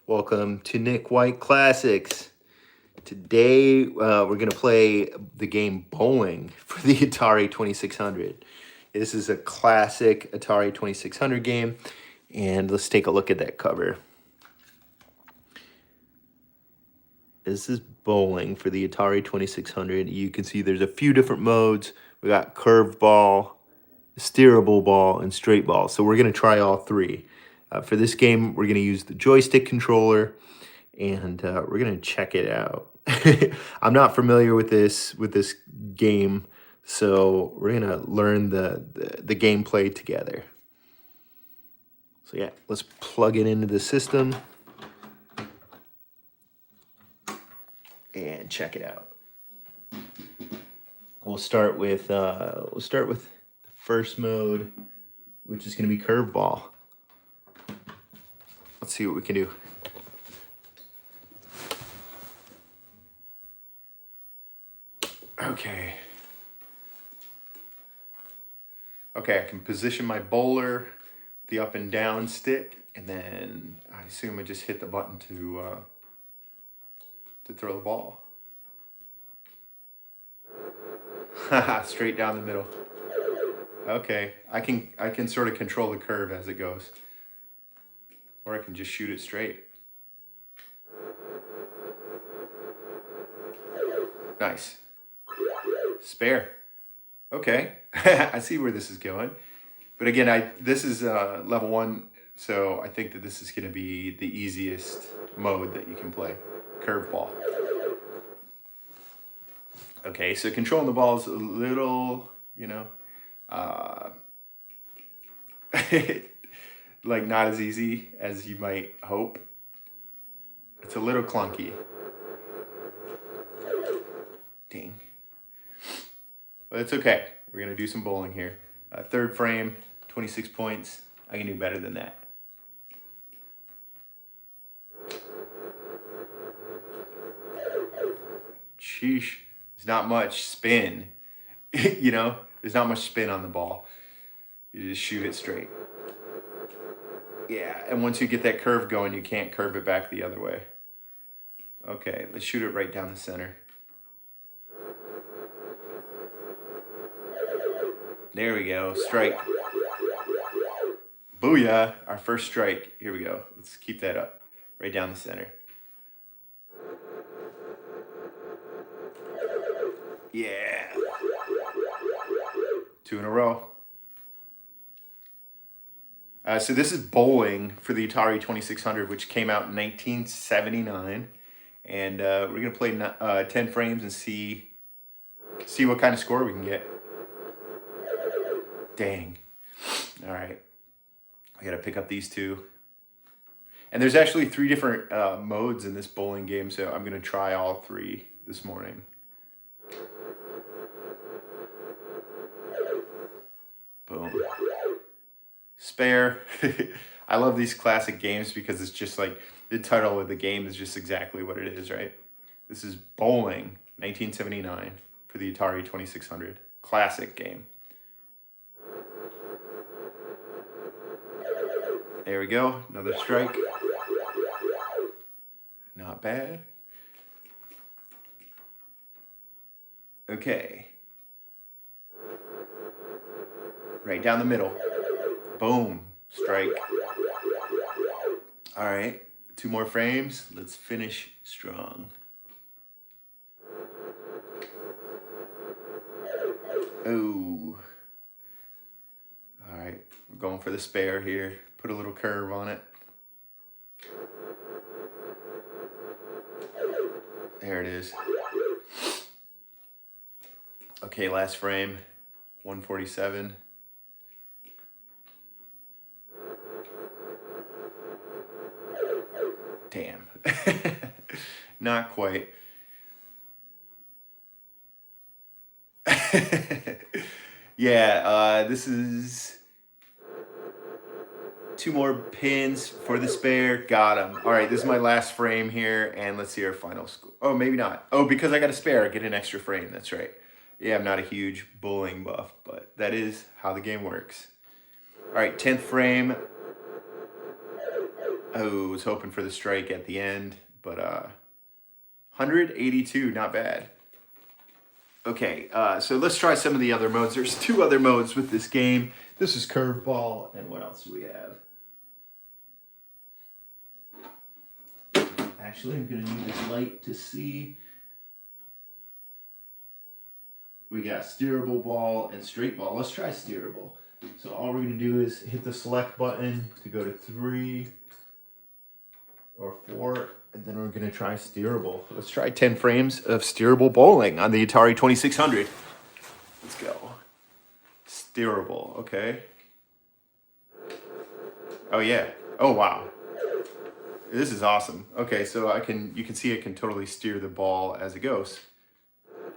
Welcome to Nick White Classics. Today we're going to play the game Bowling for the Atari 2600. This is a classic Atari 2600 game, and let's take a look at that cover. This is Bowling for the Atari 2600. You can see there's a few different modes. We got curved ball, steerable ball, and straight ball. So we're going to try all three. For this game, we're going to use the joystick controller, and we're going to check it out. I'm not familiar with this game, so we're going to learn the gameplay together. So yeah, let's plug it into the system and check it out. We'll start with the first mode, which is going to be curveball. Let's see what we can do. Okay, I can position my bowler with the up and down stick, and then I assume I just hit the button to throw the ball. Straight down the middle. Okay, I can sort of control the curve as it goes, or I can just shoot it straight. Nice. Spare. Okay, I see where this is going. But again, this is level 1, so I think that this is going to be the easiest mode that you can play. Curveball. Okay, so controlling the ball is a little, like not as easy as you might hope. It's a little clunky. Dang. But it's okay. We're going to do some bowling here. Third frame, 26 points. I can do better than that. Sheesh. There's not much spin. There's not much spin on the ball. You just shoot it straight. Yeah, and once you get that curve going, you can't curve it back the other way. Okay, let's shoot it right down the center. There we go, strike. Booyah, our first strike. Here we go. Let's keep that up, right down the center. Yeah. 2 in a row. So this is Bowling for the Atari 2600, which came out in 1979. And we're going to play 10 frames and see what kind of score we can get. Dang. All right. I got to pick up these two. And there's actually 3 different modes in this bowling game, so I'm going to try all 3 this morning. Boom. Spare. I love these classic games because it's just like the title of the game is just exactly what it is, right? This is Bowling, 1979 for the Atari 2600. Classic game. There we go, another strike. Not bad. Okay. Right down the middle. Boom, strike. All right, 2 more frames. Let's finish strong. Oh. All right, we're going for the spare here. Put a little curve on it. There it is. Okay, last frame, 147. Damn. Not quite. Yeah, this is 2 more pins for the spare. Got him. All right, this is my last frame here, and let's see our final score. Oh, maybe not. Oh, because I got a spare, I get an extra frame. That's right. Yeah, I'm not a huge bowling buff, but that is how the game works. All right, 10th frame. I was hoping for the strike at the end, but 182, not bad. Okay, so let's try some of the other modes. There's 2 other modes with this game. This is curveball, and what else do we have? Actually, I'm gonna need this light to see. We got steerable ball and straight ball. Let's try steerable. So all we're gonna do is hit the select button to go to 3 or 4, and then we're gonna try steerable. Let's try 10 frames of steerable bowling on the Atari 2600. Let's go. Steerable, okay. Oh yeah, oh wow. This is awesome. Okay, so you can see it can totally steer the ball as it goes.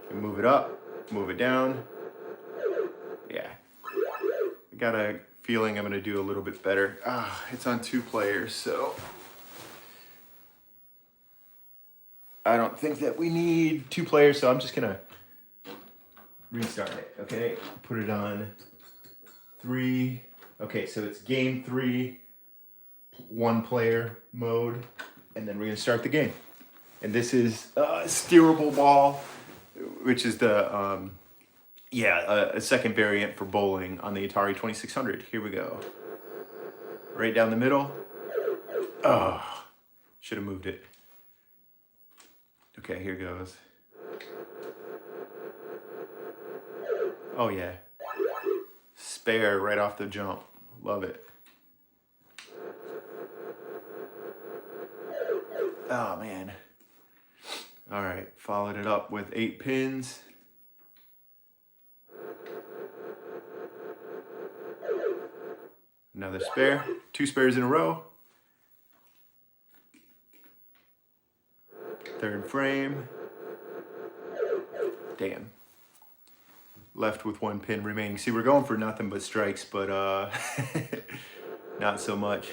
And move it up, move it down. Yeah. I got a feeling I'm gonna do a little bit better. It's on 2 players, so I don't think that we need 2 players, so I'm just gonna restart it, okay? Put it on 3. Okay, so it's game 3, 1 player mode, and then we're gonna start the game. And this is steerable ball, which is the a second variant for bowling on the Atari 2600. Here we go. Right down the middle. Oh, should have moved it. Okay, here goes. Oh yeah. Spare right off the jump. Love it. Oh man. All right, followed it up with 8 pins. Another spare, 2 spares in a row. 3rd frame. Damn. Left with 1 pin remaining. See, we're going for nothing but strikes, but not so much.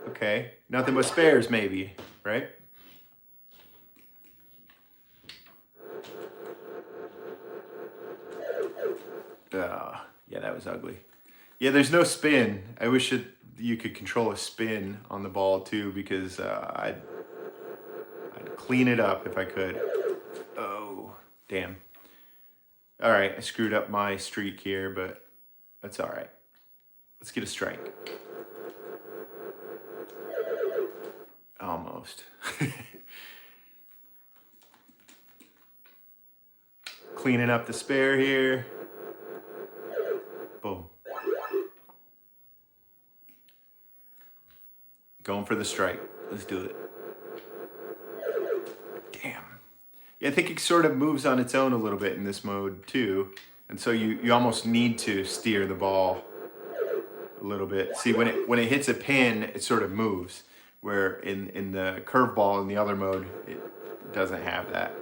Okay, nothing but spares maybe, right? Yeah, that was ugly. Yeah, there's no spin. I wish you could control a spin on the ball too, because I'd clean it up if I could. Oh, damn. All right, I screwed up my streak here, but that's all right. Let's get a strike. Almost. Cleaning up the spare here. Boom. Going for the strike. Let's do it. Damn. Yeah, I think it sort of moves on its own a little bit in this mode too. And so you almost need to steer the ball a little bit. See, when it hits a pin, it sort of moves. Where in the curveball in the other mode, it doesn't have that.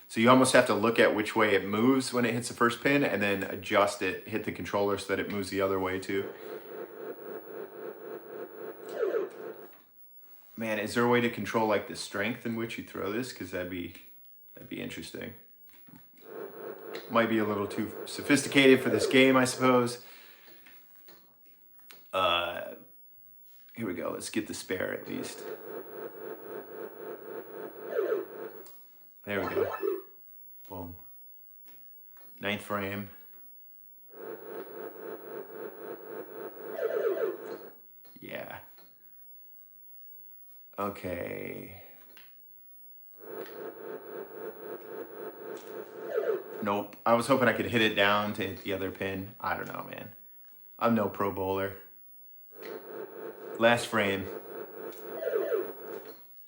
So you almost have to look at which way it moves when it hits the first pin and then adjust it, hit the controller so that it moves the other way too. Man, is there a way to control like the strength in which you throw this? Because that'd be interesting. Might be a little too sophisticated for this game, I suppose. Here we go. Let's get the spare at least. There we go. Boom. 9th frame. Yeah. Okay. Nope. I was hoping I could hit it down to hit the other pin. I don't know, man. I'm no pro bowler. Last frame.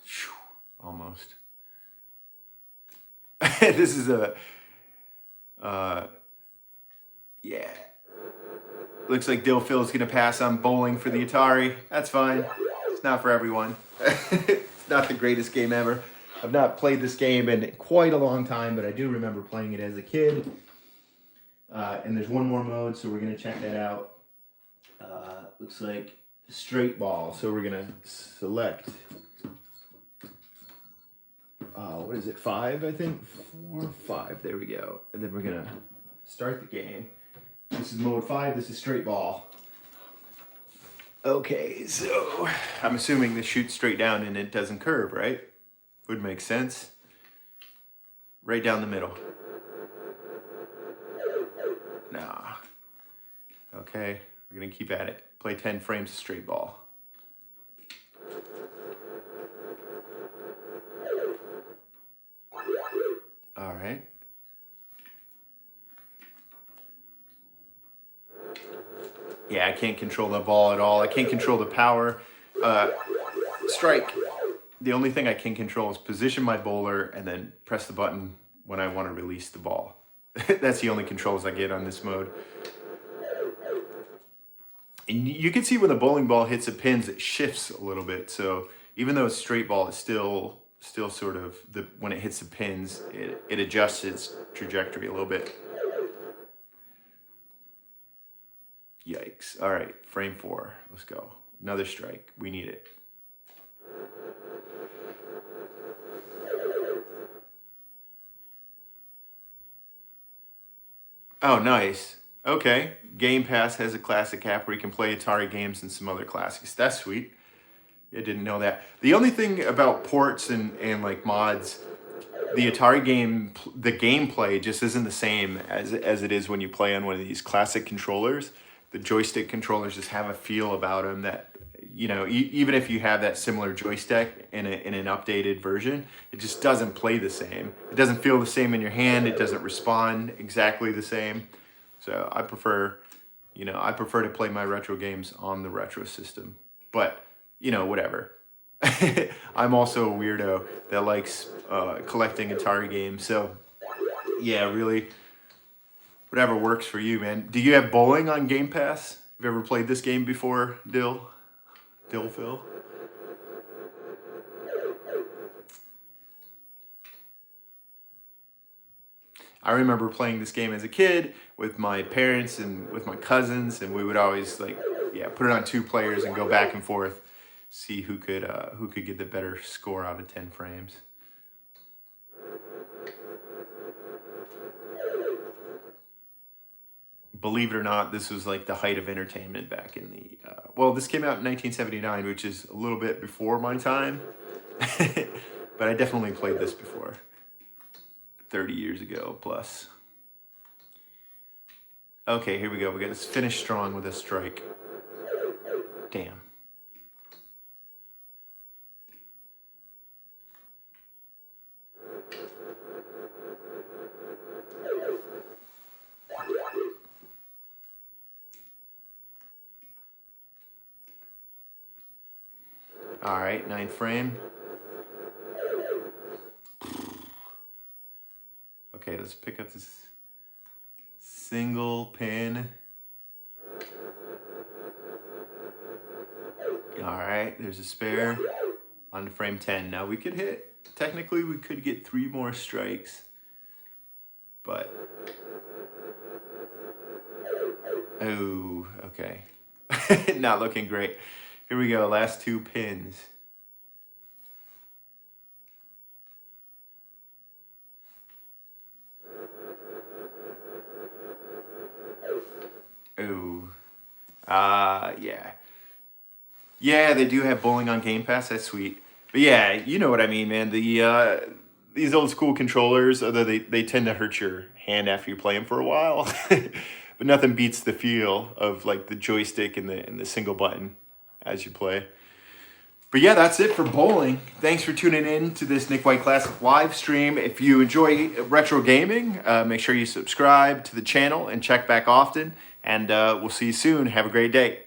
Whew, almost. This is yeah. Looks like Dill Phil's gonna pass on bowling for the Atari. That's fine. It's not for everyone. It's not the greatest game ever. I've not played this game in quite a long time, but I do remember playing it as a kid. And there's one more mode, so we're gonna check that out. Looks like straight ball. So we're gonna select, what is it, 5, I think? 4, 5, there we go. And then we're gonna start the game. This is mode 5, this is straight ball. Okay, so I'm assuming this shoots straight down and it doesn't curve, right? Would make sense. Right down the middle. Nah. Okay, we're gonna keep at it. Play 10 frames of straight ball. All right. Yeah, I can't control the ball at all. I can't control the power. Strike. The only thing I can control is position my bowler and then press the button when I want to release the ball. That's the only controls I get on this mode. And you can see when the bowling ball hits the pins, it shifts a little bit. So even though it's straight ball, it's still sort of, when it hits the pins, it adjusts its trajectory a little bit. Yikes. All right, frame 4. Let's go. Another strike. We need it. Oh, nice. Okay. Game Pass has a classic app where you can play Atari games and some other classics. That's sweet. I didn't know that. The only thing about ports and like mods, the Atari game, the gameplay just isn't the same as it is when you play on one of these classic controllers. The joystick controllers just have a feel about them that, you know, even if you have that similar joystick in an updated version, it just doesn't play the same. It doesn't feel the same in your hand. It doesn't respond exactly the same. So I prefer to play my retro games on the retro system. But, you know, whatever. I'm also a weirdo that likes collecting Atari games. So, yeah, really, whatever works for you, man. Do you have bowling on Game Pass? Have you ever played this game before, Dill Phil? I remember playing this game as a kid with my parents and with my cousins, and we would always put it on 2 players and go back and forth, see who could get the better score out of 10 frames. Believe it or not, this was like the height of entertainment back in the, this came out in 1979, which is a little bit before my time, but I definitely played this before, 30 years ago plus. Okay, here we go. We got to finish strong with a strike. Damn. All right, 9th frame. Okay, let's pick up this single pin. All right, there's a spare on to frame 10. Now we could technically we could get 3 more strikes, but, oh, okay. Not looking great. Here we go, last 2 pins. Oh, yeah. Yeah, they do have bowling on Game Pass. That's sweet. But yeah, you know what I mean, man. These old school controllers, although they tend to hurt your hand after you play them for a while, but nothing beats the feel of like the joystick and the single button as you play. But yeah, that's it for bowling. Thanks for tuning in to this Nick White Classic live stream. If you enjoy retro gaming, make sure you subscribe to the channel and check back often. And we'll see you soon. Have a great day.